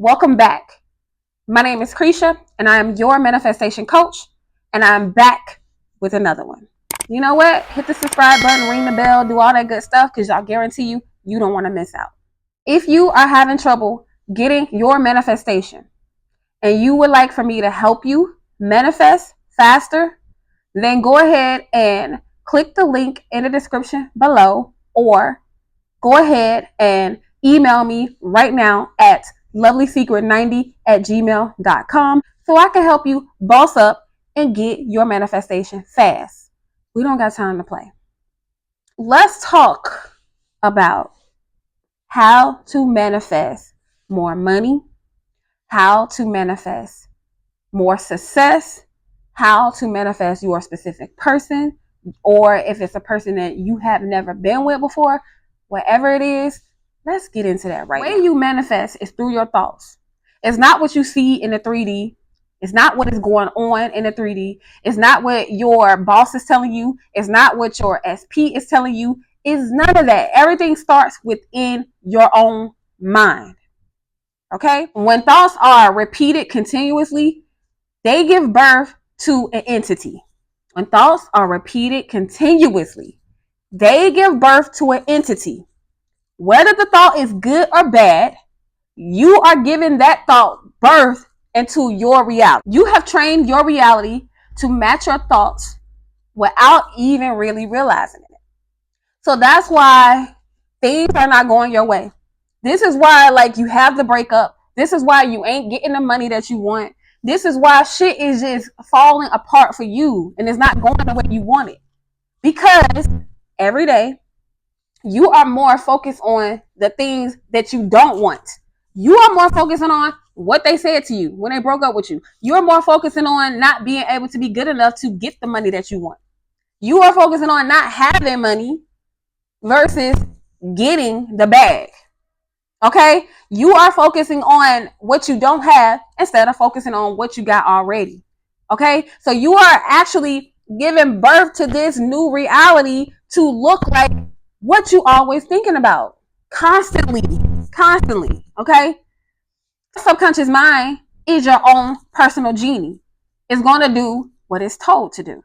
Welcome back. My name is Krisha, and I am your manifestation coach, and I'm back with another one. You know what? Hit the subscribe button, ring the bell, do all that good stuff, because I'll guarantee you don't want to miss out. If you are having trouble getting your manifestation, and you would like for me to help you manifest faster, then go ahead and click the link in the description below, or go ahead and email me right now at lovelysecret90@gmail.com so I can help you boss up and get your manifestation fast. We don't got time to play. Let's talk about how to manifest more money, how to manifest more success, how to manifest your specific person, or if it's a person that you have never been with before, whatever it is, let's get into that right now. The way you manifest is through your thoughts. It's not what you see in the 3D. It's not what is going on in the 3D. It's not what your boss is telling you. It's not what your SP is telling you. It's none of that. Everything starts within your own mind. Okay? When thoughts are repeated continuously, they give birth to an entity. When thoughts are repeated continuously, they give birth to an entity. Whether the thought is good or bad, you are giving that thought birth into your reality. You have trained your reality to match your thoughts without even really realizing it. So that's why things are not going your way. This is why, like, you have the breakup. This is why you ain't getting the money that you want. This is why shit is just falling apart for you and it's not going the way you want it. Because every day you are more focused on the things that you don't want. You are more focusing on what they said to you when they broke up with you. You're more focusing on not being able to be good enough to get the money that you want. You are focusing on not having money versus getting the bag. Okay? You are focusing on what you don't have instead of focusing on what you got already. Okay? So you are actually giving birth to this new reality to look like what you always thinking about. Constantly. Okay? Subconscious mind is your own personal genie. It's going to do what it's told to do.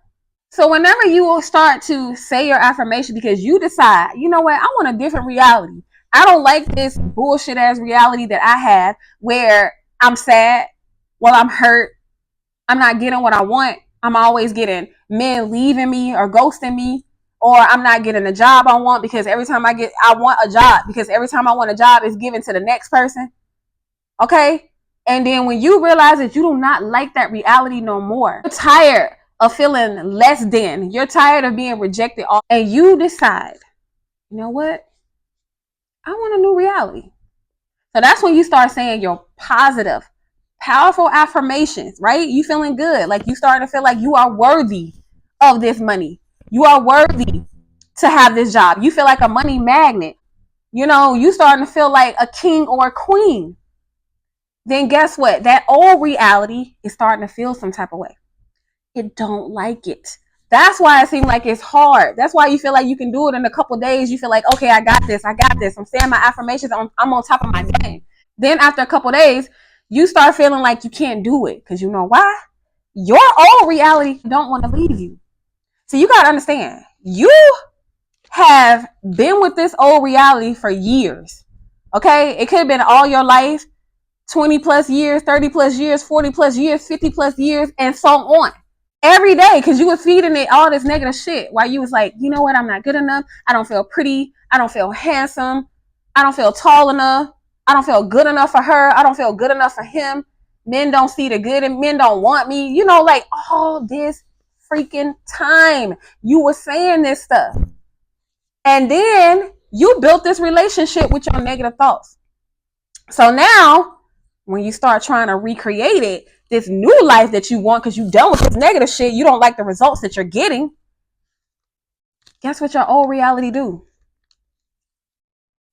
So whenever you will start to say your affirmation because you decide, you know what, I want a different reality. I don't like this bullshit ass reality that I have where I'm sad, I'm hurt, I'm not getting what I want. I'm always getting men leaving me or ghosting me, or I'm not getting the job I want because every time I want a job because every time I want a job it's given to the next person. Okay? And then when you realize that you do not like that reality no more, you're tired of feeling less than, you're tired of being rejected, and you decide, you know what? I want a new reality. So that's when you start saying your positive, powerful affirmations, right? You feeling good. Like you starting to feel like you are worthy of this money. You are worthy to have this job. You feel like a money magnet. You know, you starting to feel like a king or a queen. Then guess what? That old reality is starting to feel some type of way. It don't like it. That's why it seems like it's hard. That's why you feel like you can do it in a couple days. You feel like, okay, I got this. I'm saying my affirmations. I'm on top of my game. Then after a couple days, you start feeling like you can't do it. Because you know why? Your old reality don't want to leave you. So you got to understand, you have been with this old reality for years. Okay? It could have been all your life, 20 plus years, 30 plus years, 40 plus years, 50 plus years, and so on. Every day, because you was feeding it all this negative shit while you was like, you know what, I'm not good enough. I don't feel pretty. I don't feel handsome. I don't feel tall enough. I don't feel good enough for her. I don't feel good enough for him. Men don't see the good and men don't want me. You know, like all this freaking time you were saying this stuff. And then you built this relationship with your negative thoughts. So now when you start trying to recreate it, this new life that you want because you done with this negative shit, you don't like the results that you're getting, guess what your old reality do?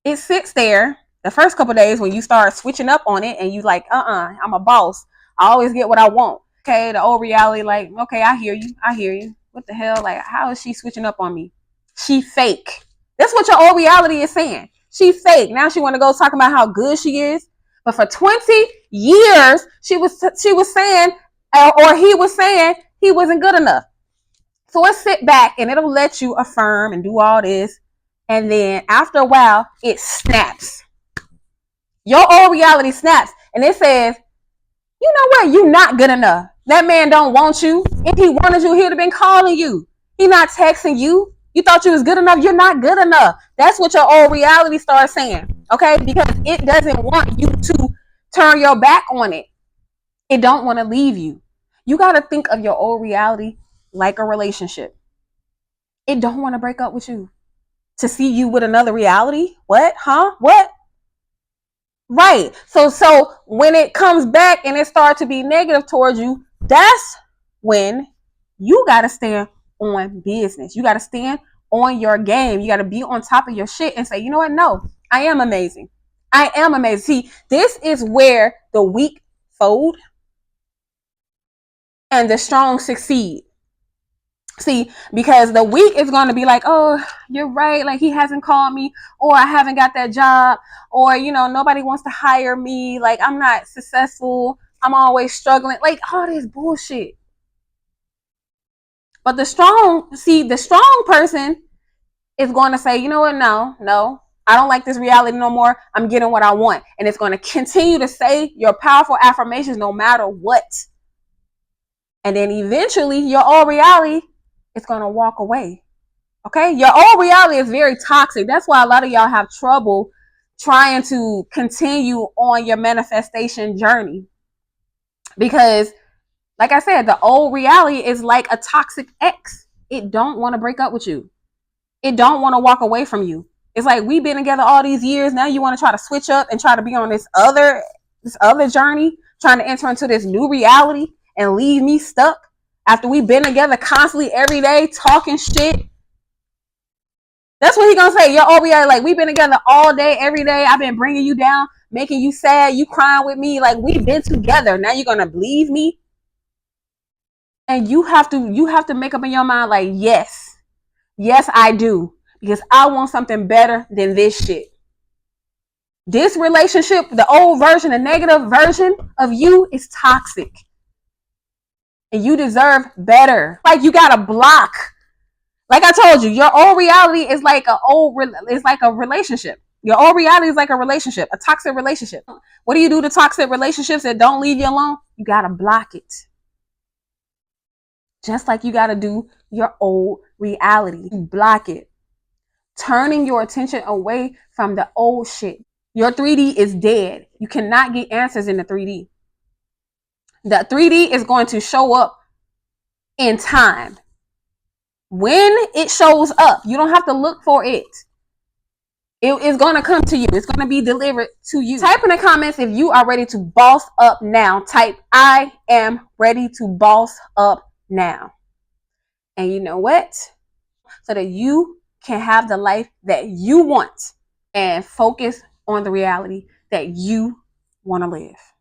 It sits there the first couple days when you start switching up on it and you like, I'm a boss. I always get what I want. Okay, the old reality like, okay, I hear you. What the hell? Like, how is she switching up on me? She fake. That's what your old reality is saying. She fake. Now she want to go talking about how good she is. But for 20 years, she was saying, or he was saying he wasn't good enough. So let's sit back and it'll let you affirm and do all this. And then after a while, it snaps. Your old reality snaps. And it says, you know what? You're not good enough. That man don't want you. If he wanted you, he would have been calling you. He not texting you. You thought you was good enough. You're not good enough. That's what your old reality starts saying. Okay? Because it doesn't want you to turn your back on it. It don't want to leave you. You got to think of your old reality like a relationship. It don't want to break up with you. To see you with another reality? What? Huh? What? Right. So when it comes back and it starts to be negative towards you, that's when you got to stand on business. You got to stand on your game. You got to be on top of your shit and say, you know what? No, I am amazing. I am amazing. See, this is where the weak fold and the strong succeed. See, because the weak is going to be like, oh, you're right. Like, he hasn't called me, or I haven't got that job, or, you know, nobody wants to hire me. Like, I'm not successful. I'm always struggling. Like, all this bullshit. But the strong person is going to say, you know what? No, I don't like this reality no more. I'm getting what I want. And it's going to continue to say your powerful affirmations no matter what. And then eventually your old reality is going to walk away. Okay? Your old reality is very toxic. That's why a lot of y'all have trouble trying to continue on your manifestation journey. Because, like I said, the old reality is like a toxic ex. It don't want to break up with you. It don't want to walk away from you. It's like, we've been together all these years. Now you want to try to switch up and try to be on this other journey, trying to enter into this new reality and leave me stuck after we've been together constantly every day talking shit. That's what he gonna say. Your old reality, like, we've been together all day, every day. I've been bringing you down, making you sad, you crying with me. Like, we've been together. Now you're gonna leave me? And you have to make up in your mind, like, yes, I do, because I want something better than this shit. This relationship, the old version, the negative version of you, is toxic, and you deserve better. Like, you gotta block. Like I told you, your old reality is like a relationship. Your old reality is like a relationship, a toxic relationship. What do you do to toxic relationships that don't leave you alone? You gotta block it. Just like you gotta do your old reality. You block it. Turning your attention away from the old shit. Your 3D is dead. You cannot get answers in the 3D. The 3D is going to show up in time. When it shows up, you don't have to look for it. It is going to come to you. It's going to be delivered to you. Type in the comments if you are ready to boss up now. Type, I am ready to boss up now. And you know what? So that you can have the life that you want and focus on the reality that you want to live.